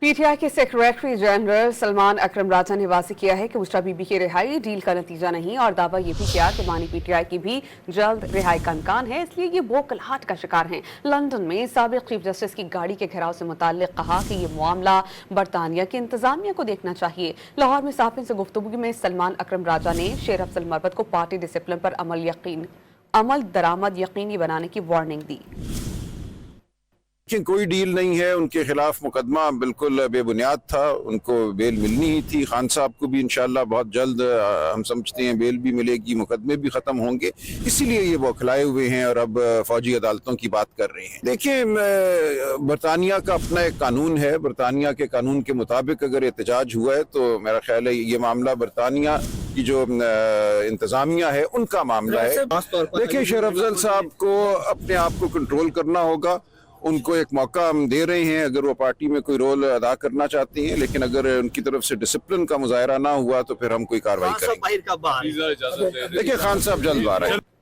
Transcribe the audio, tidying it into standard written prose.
PTI के secretary general Salman अकरम राजा ने वाज़ेह किया है कि बुशरा बीबी की रिहाई डील का नतीजा नहीं और दावा ये भी किया कि बानी पीटीआई की भी जल्द रिहाई का इम्कान है, इसलिए ये बौखलाहट का शिकार हैं। लंदन में साबिक चीफ जस्टिस की गाड़ी के घेराव से मुताल्लिक कहा कि ये मामला बरतानिया की इंतजामिया को देखना चाहिए। लाहौर में सहाफ़ियों से गुफ्तगू में सलमान अकरम राजा ने शेर अफजल मरवत को पार्टी डिसिप्लिन पर अमल दरामद यकीनी बनाने की वार्निंग दी। लेकिन कोई डील नहीं है, उनके खिलाफ मुकदमा बिल्कुल बेबुनियाद था, उनको बेल मिलनी ही थी। खान साहब को भी इंशाल्लाह बहुत जल्द हम समझते हैं बेल भी मिलेगी, मुकदमे भी ख़त्म होंगे, इसीलिए ये बौखलाए हुए हैं और अब फौजी अदालतों की बात कर रहे हैं। देखिए, बरतानिया का अपना एक कानून है, बरतानिया के कानून के मुताबिक अगर एहतजाज हुआ है तो मेरा ख्याल है ये मामला बरतानिया की जो इंतज़ामिया है उनका मामला है। देखिए, शेर अफजल साहब को अपने आप को कंट्रोल करना होगा, उनको एक मौका हम दे रहे हैं अगर वो पार्टी में कोई रोल अदा करना चाहती हैं, लेकिन अगर उनकी तरफ से डिसिप्लिन का मुजाहरा ना हुआ तो फिर हम कोई कार्रवाई करेंगे। देखिए, खान साहब जल्द आ रहे हैं।